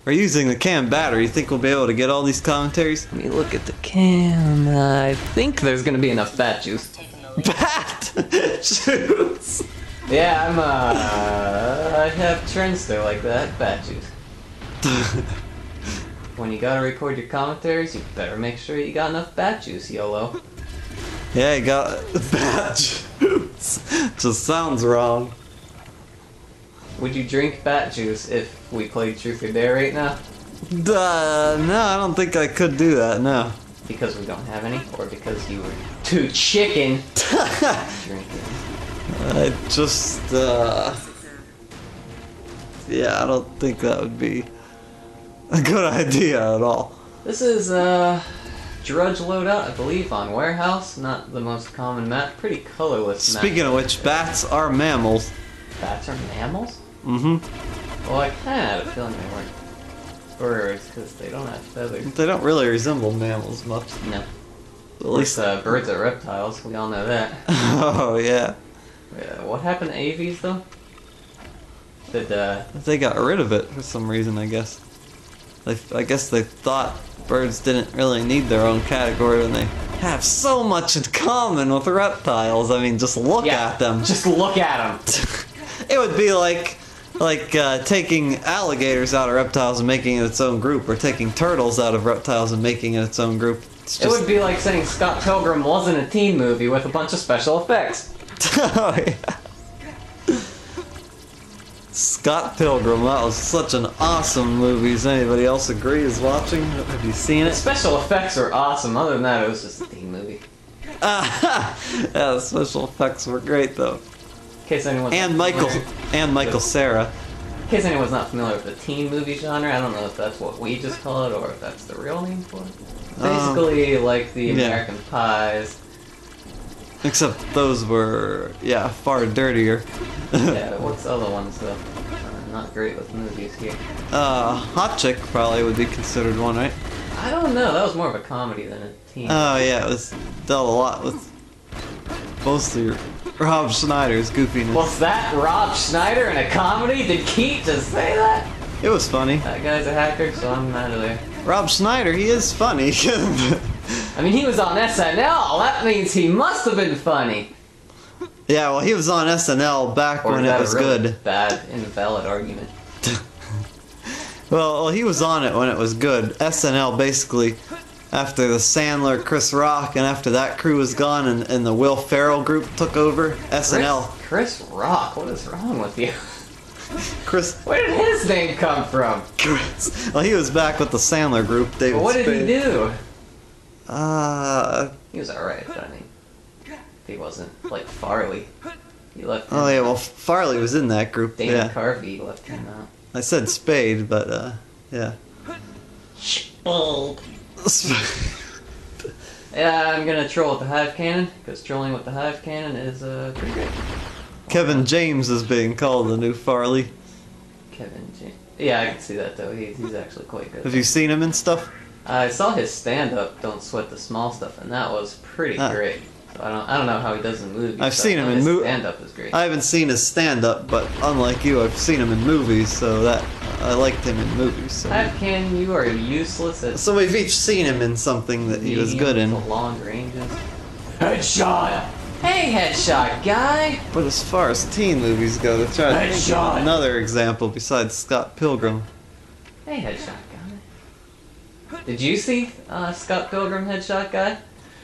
We're using the cam battery. You think we'll be able to get all these commentaries? Let me look at the cam. I think there's gonna be enough bat juice. Bat juice. Yeah, I have trends there like that. Bat juice. When you gotta record your commentaries, you better make sure you got enough bat juice, YOLO. Yeah, you got bat juice. Just sounds wrong. Would you drink bat juice if we played Truth or Dare right now? No, I don't think I could do that, no. Because we don't have any? Or because you were too chicken drinking? I just, yeah, I don't think that would be a good idea at all. This is, Drudge Loadout, I believe, on Warehouse. Not the most common map. Pretty colorless map. Speaking of which, bats are mammals. Bats are mammals? Mm-hmm. Well, I kinda had a feeling they weren't birds, because they don't have feathers. They don't really resemble mammals much. No. At least, Birds are reptiles, we all know that. Oh, yeah. What happened to avies, though? They got rid of it for some reason, I guess. I guess they thought birds didn't really need their own category when they have so much in common with reptiles. I mean, just look at them. Just look at them. It would be like taking alligators out of reptiles and making it its own group, or taking turtles out of reptiles and making it its own group. It's just... It would be like saying Scott Pilgrim wasn't a teen movie with a bunch of special effects. Oh, yeah. Scott Pilgrim, that was such an awesome movie. Does anybody else agree is watching? Have you seen The it? special effects were awesome. Other than that, it was just a teen movie. Yeah, the special effects were great though. In case anyone's Michael Cera. In case anyone's not familiar with the teen movie genre, I don't know if that's what we just call it or if that's the real name for it. Basically, like the American Pies. Except those were, yeah, far dirtier. Yeah, what's the other ones though? Not great with movies here. Hot Chick probably would be considered one, right? I don't know, that was more of a comedy than a teen. Oh yeah, it was dealt a lot with mostly Rob Schneider's goofiness. Was that Rob Schneider in a comedy? Did Keet just say that? It was funny. That guy's a hacker, so I'm out of there. Rob Schneider, he is funny. I mean, he was on SNL. That means he must have been funny. Yeah, well, he was on SNL back when it was good. Bad, invalid argument. Well, he was on it when it was good. SNL basically, after the Sandler, Chris Rock, and after that crew was gone and the Will Ferrell group took over, SNL. Chris Rock, what is wrong with you? Chris. Where did his name come from? Chris. Well, he was back with the Sandler group. David What did Spade. he do? He was alright, but I mean, he wasn't like Farley. He left him Oh yeah, out. well Farley was in that group. Dana Yeah. Carvey left him out. I said Spade, but yeah. Spade. Yeah, I'm gonna troll with the Hive Cannon, because trolling with the Hive Cannon is pretty great. Kevin James is being called the new Farley. Kevin James. Yeah, I can see that though. He's actually quite good. Have you seen him and stuff? I saw his stand-up, Don't Sweat the Small Stuff, and that was pretty great. So I don't know how he does in movies. I've seen him in movies. Stand-up is great. I haven't seen his stand-up, but unlike you, I've seen him in movies, so that I liked him in movies. So. Hive Cannon, you are useless at. So we've each seen him in something that he was good in. Long ranges. Headshot. Hey, headshot guy. But as far as teen movies go, let's try to think Headshot. of another example besides Scott Pilgrim. Hey, headshot guy. Did you see Scott Pilgrim Headshot Guy?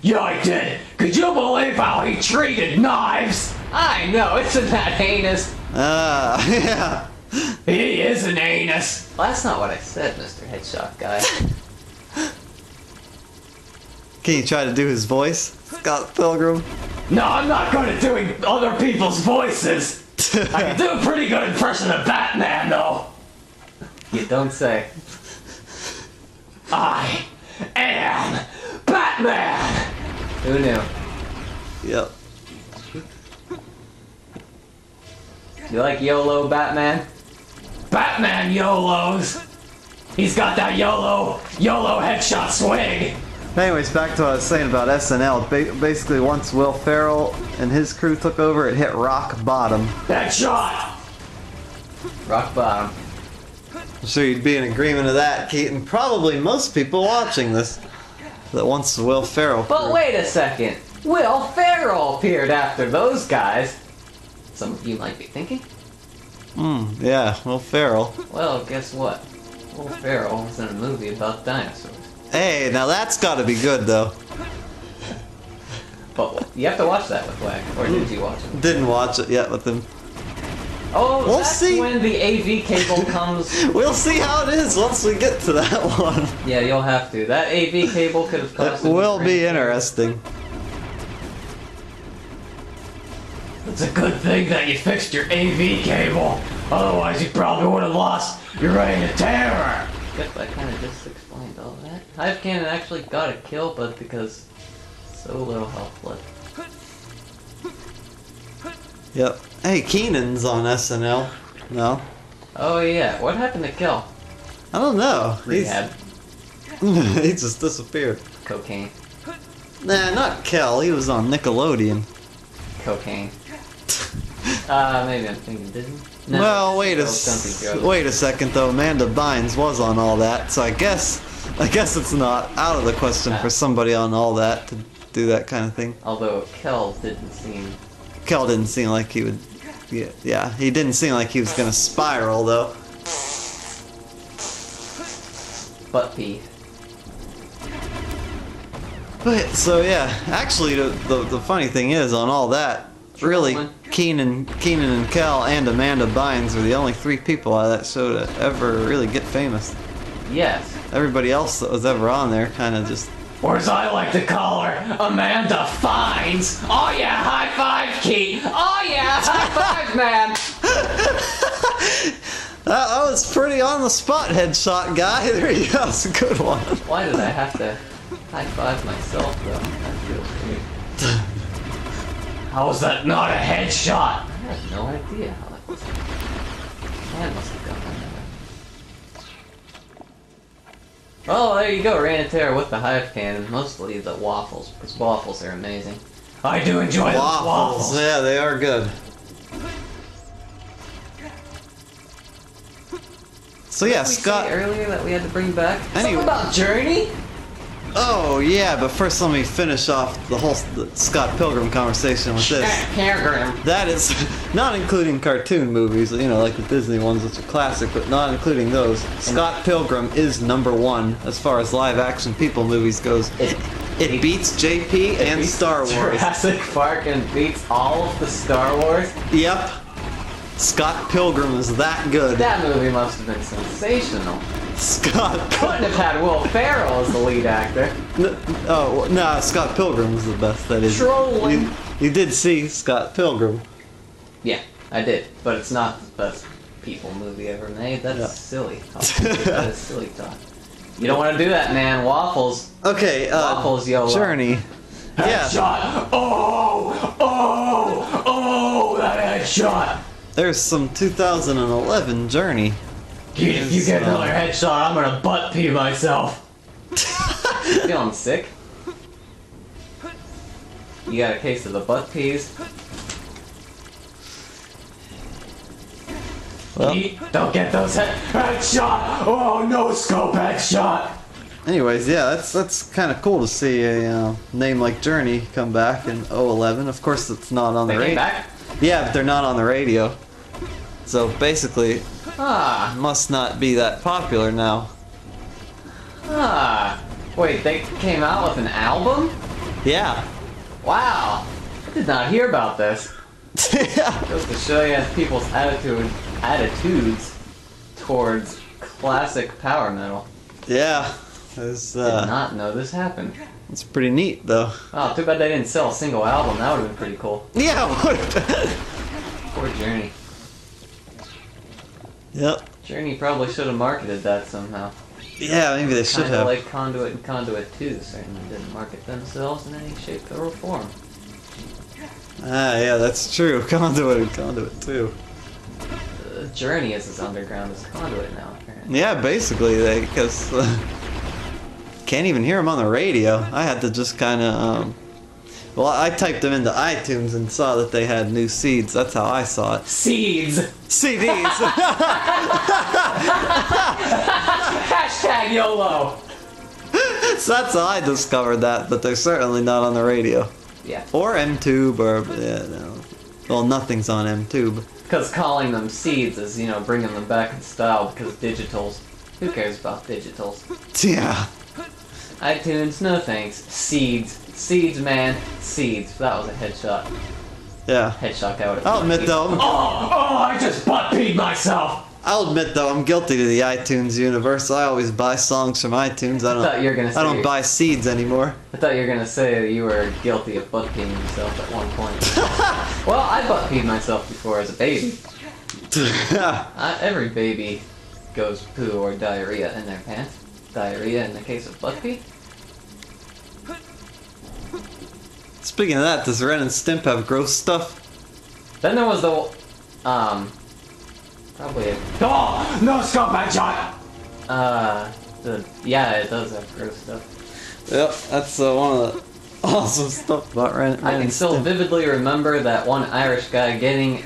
Yeah, I did. Could you believe how he treated knives? I know, isn't that heinous? Yeah. He is an anus. Well, that's not what I said, Mr. Headshot Guy. Can you try to do his voice, Scott Pilgrim? No, I'm not good at doing other people's voices. I can do a pretty good impression of Batman, though. You don't say. I am Batman! Who knew? Yep. You like YOLO Batman? Batman YOLOs! He's got that YOLO headshot swing! Anyways, back to what I was saying about SNL. Basically, once Will Ferrell and his crew took over, it hit rock bottom. Headshot! Rock bottom. I'm sure you'd be in agreement of that, Keet, and probably most people watching this that once Will Ferrell. But wait a second. Will Ferrell appeared after those guys. Some of you might be thinking. Yeah, Will Ferrell. Well, guess what? Will Ferrell was in a movie about dinosaurs. Hey, now that's gotta be good, though. But you have to watch that with Wack, or did you watch it? Didn't watch it yet with him. Oh, We'll that's see. when the AV cable comes. We'll see how it is once we get to that one. Yeah, you'll have to. That AV cable could have It cost. will be interesting. It's a good thing that you fixed your AV cable. Otherwise, you probably would have lost your reign of terror. Yep, I kind of just explained all that. Hive Cannon actually got a kill, but because so little health left. Yep. Hey, Keenan's on SNL. No? Oh yeah, what happened to Kill? I don't know. Rehab. He just disappeared. Cocaine. Nah, not Kel. He was on Nickelodeon. Cocaine. Maybe I'm thinking Disney. No, Well, wait Stumpy a second though. Amanda Bynes was on all that, so I guess it's not out of the question for somebody on all that to do that kind of thing. Although Kel didn't seem. Kel didn't seem like he would. Yeah, he didn't seem like he was gonna spiral though. Butt pee. But so yeah, actually the funny thing is on all that, really Trollin. Keenan and Kel and Amanda Bynes were the only three people on that show to ever really get famous. Yes. Everybody else that was ever on there kind of just. Or as I like to call her, Amanda Fines. Oh yeah, high five, Keet. Oh yeah, high five, man. That was pretty on the spot headshot guy. There you go. That's a good one. Why did I have to high five myself though? That feels weird. How is that not a headshot? I have no idea how that was. Man must have done that. Oh, there you go, Ranatera with the Hive Cannon. Mostly the waffles, because waffles are amazing. I do enjoy the waffles. Yeah, they are good. So yeah, Did we Scott. say earlier that we had to bring back Anyway. something about Journey? Oh yeah, but first let me finish off the whole Scott Pilgrim conversation with this. Paragram. That is not including cartoon movies, you know, like the Disney ones, which are classic, but not including those. Scott Pilgrim is #1 as far as live-action people movies goes. It beats JP and beats Star Wars. Jurassic Park and beats all of the Star Wars. Yep. Scott Pilgrim is that good. That movie must have been sensational. Scott Couldn't have had Will Ferrell as the lead actor. Scott Pilgrim was the best. That is. Trollin. You did see Scott Pilgrim. Yeah, I did, but it's not the best people movie ever made. That's silly talk. That is silly talk. You don't want to do that, man. Waffles. Okay, Waffles, YOLO. Journey. Yeah. Headshot! Oh, that headshot! There's some 2011 Journey. Dude, if you get another headshot, I'm gonna butt pee myself. Feeling sick? You got a case of the butt peas? Well. Don't get those headshot! Oh, no scope headshot! Anyways, yeah, that's kind of cool to see a name like Journey come back in 2011. Of course, it's not on the They came radio. back? Yeah, but they're not on the radio. So basically, must not be that popular now. Wait, they came out with an album? Yeah. Wow. I did not hear about this. Yeah. Goes to show you people's attitudes towards classic power metal. Yeah. It's, Did not know this happened. it's pretty neat, though. Oh, too bad they didn't sell a single album. That would have been pretty cool. Yeah, what? Poor Journey. Yep. Journey probably should have marketed that somehow. Yeah, maybe they should Kinda have. like Conduit and Conduit 2 certainly didn't market themselves in any shape or form. Yeah, that's true. Conduit and Conduit too. Journey is as underground as Conduit now, apparently. Yeah, basically, because can't even hear them on the radio. I had to just kind of Well, I typed them into iTunes and saw that they had new seeds. That's how I saw it. Seeds! CDs! Hashtag YOLO! So that's how I discovered that, but they're certainly not on the radio. Yeah. Or MTube, or, yeah, no. Well, nothing's on MTube. Because calling them seeds is, you know, bringing them back in style because digitals. Who cares about digitals? Yeah. iTunes, no thanks. Seeds. Seeds, man. Seeds. That was a headshot. Yeah. Headshot guy would have. I'll admit though, I just butt-peed myself! I'll admit though, I'm guilty to the iTunes universe. I always buy songs from iTunes. I thought you were gonna say I don't buy seeds anymore. I thought you were gonna say that you were guilty of butt-peeing yourself at one point. Well, I butt-peed myself before as a baby. Every baby goes poo or diarrhea in their pants. Diarrhea in the case of butt-pee. Speaking of that, does Ren and Stimp have gross stuff? Then there was the, probably a... Oh! No scope headshot! Yeah, it does have gross stuff. Yep, that's one of the awesome stuff about Ren I can and still Stimp. vividly remember that one Irish guy getting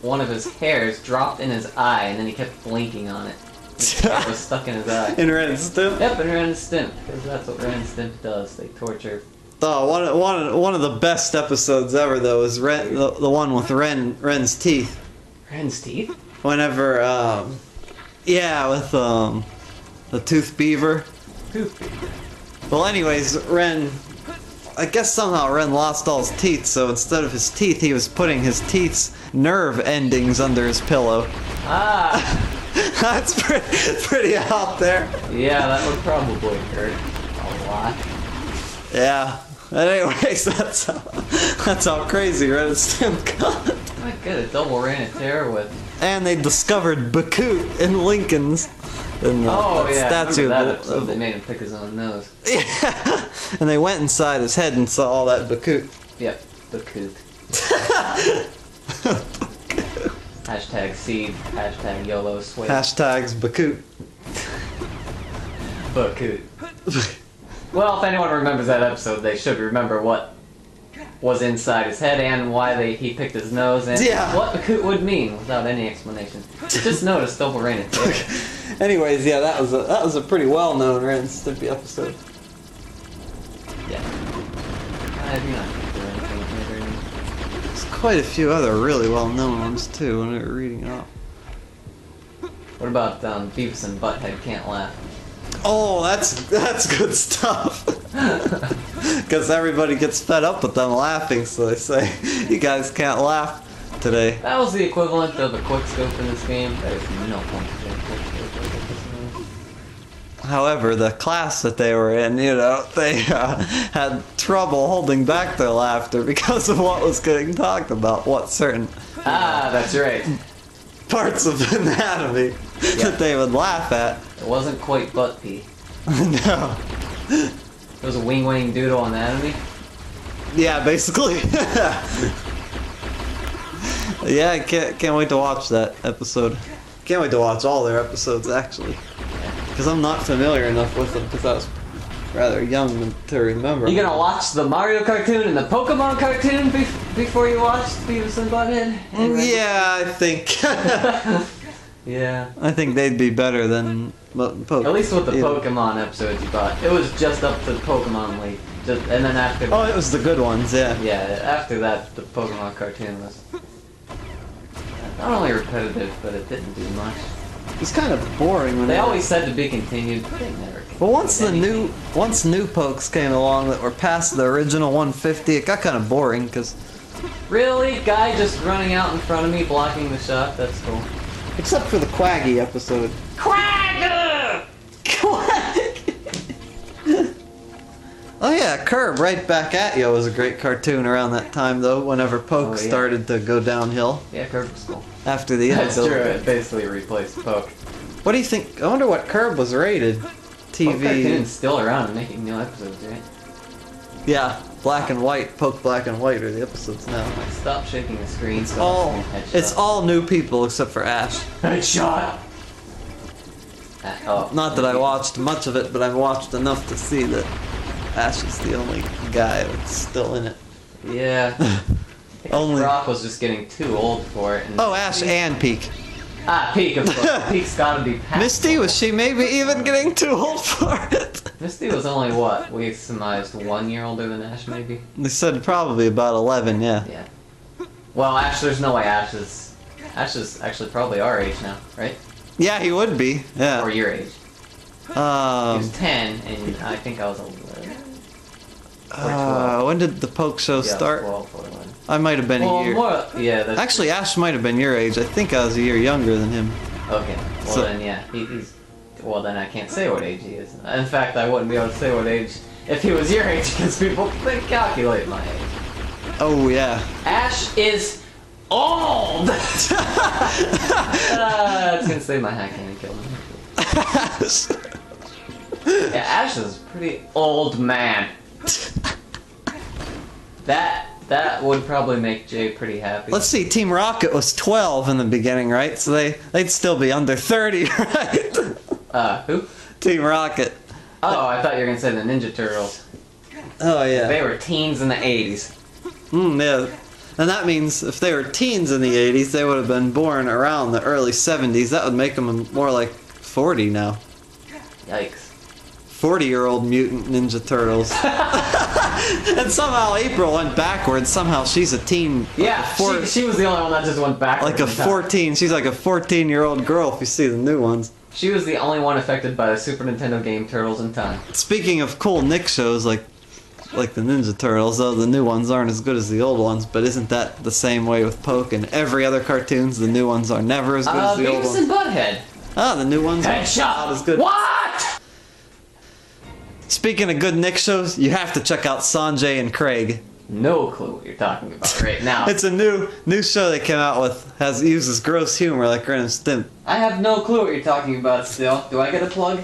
one of his hairs dropped in his eye, and then he kept blinking on it. It was stuck in his eye. In Ren and Stimp? Yep, and Ren and Stimp, because that's what Ren and Stimp does. They torture. Oh, one of the best episodes ever though is Ren, the one with Ren's teeth. Ren's teeth? Whenever, yeah, with the tooth beaver. Tooth beaver. Well, anyways, I guess somehow Ren lost all his teeth, so instead of his teeth, he was putting his teeth's nerve endings under his pillow. Ah! That's pretty out there. Yeah, that would probably hurt a lot. Yeah. Anyways, that's how crazy Ren and Stimp got. I get a double reign of terror with. And they discovered Bakut in Lincoln's. In the statue. That episode, they made him pick his own nose. Yeah. And they went inside his head and saw all that Bakut. Yep, Bakut. Hashtag seed, hashtag YOLO sway. Hashtags Bakut. Bakut. Well, if anyone remembers that episode, they should remember what was inside his head and why he picked his nose and what Bakut would mean without any explanation. Just notice double reign of terror. Anyways, yeah, that was a pretty well-known Ren and Stimpy episode. Yeah. I do not think there are anything here. There's quite a few other really well-known ones too when we were reading it up. What about Beavis and Butthead Can't Laugh? Oh, that's good stuff. Because everybody gets fed up with them laughing, so they say, "You guys can't laugh today." That was the equivalent of a quickscope in this game. There's no point to say quickscope like this. However, the class that they were in, they had trouble holding back their laughter because of what was getting talked about. What certain that's right. parts of anatomy that they would laugh at. It wasn't quite butt pee. No. It was a wing doodle anatomy. Yeah, basically. Yeah, I can't wait to watch that episode. Can't wait to watch all their episodes, actually. Because I'm not familiar enough with them, because I was rather young to remember. You gonna watch the Mario cartoon and the Pokemon cartoon before you watch Beavis and Butthead? Yeah, I think. Yeah. I think they'd be better than Pokemon. At least with the Pokemon episodes you bought. It was just up to Pokemon League. And then after... Oh, it was the good ones, yeah. Yeah, after that, the Pokemon cartoon was... not only repetitive, but it didn't do much. It was kind of boring when They always said to be continued, but they never continued. But once new pokes came along that were past the original 150, it got kind of boring, because... Really? Guy just running out in front of me, blocking the shot? That's cool. Except for the Quaggy episode. Quagga! Oh yeah, Curb, Right Back at You was a great cartoon around that time, though, whenever Poke started to go downhill. Yeah, Curb was cool. After the That's true, it basically replaced Poke. What do you think? I wonder what Curb was rated. TV. Poke cartoon's still around and making new episodes, right? Yeah, Black and White, Poke Black and White are the episodes now. Stop shaking the screen. It's all new people except for Ash. Headshot! Not that I watched much of it, but I've watched enough to see that Ash is the only guy that's still in it. Yeah. Only. Brock was just getting too old for it. And Oh, Ash and Peak. Peak, of course. Peak's gotta be past. Misty, was she maybe even getting too old for it? Misty was only what? We surmised 1 year older than Ash, maybe? They said probably about 11, yeah. Yeah. Well, Ash, there's no way Ash is actually probably our age now, right? Yeah, he would be, yeah. Or your age. He was 10, and I think I was 11. Or 12. When did the poke show Yeah, start? 12 or 11. I might have been a year. Yeah, that's Actually, Ash might have been your age. I think I was a year younger than him. okay. Well So- then, yeah, he's. Well then, I can't say what age he is. In fact, I wouldn't be able to say what age if he was your age because people can calculate my age. Oh, yeah. Ash is old. I was gonna say my hat cannon killed him. Yeah, Ash is a pretty old man. That would probably make Jay pretty happy. Let's see, Team Rocket was 12 in the beginning, right? So they'd still be under 30, right? Who? Team Rocket. Oh, I thought you were gonna say the Ninja Turtles. Oh, yeah. They were teens in the 80s. Yeah. And that means if they were teens in the 80s, they would have been born around the early 70s. That would make them more like 40 now. Yikes. 40-year-old mutant Ninja Turtles. And somehow April went backwards. Somehow she's a teen. Yeah, she was the only one that just went backwards. Like a 14. She's like a 14-year-old girl if you see the new ones. She was the only one affected by the Super Nintendo game Turtles in Time. Speaking of cool Nick shows like the Ninja Turtles, though the new ones aren't as good as the old ones, but isn't that the same way with Poke and every other cartoons? The new ones are never as good as the old Beavis ones. and Butthead. Ah, the new ones are Headshot. not as good. What? Speaking of good Nick shows, you have to check out Sanjay and Craig. No clue what you're talking about right now. It's a new show they came out with. Uses gross humor like Ren and Stimp. I have no clue what you're talking about still. Do I get a plug?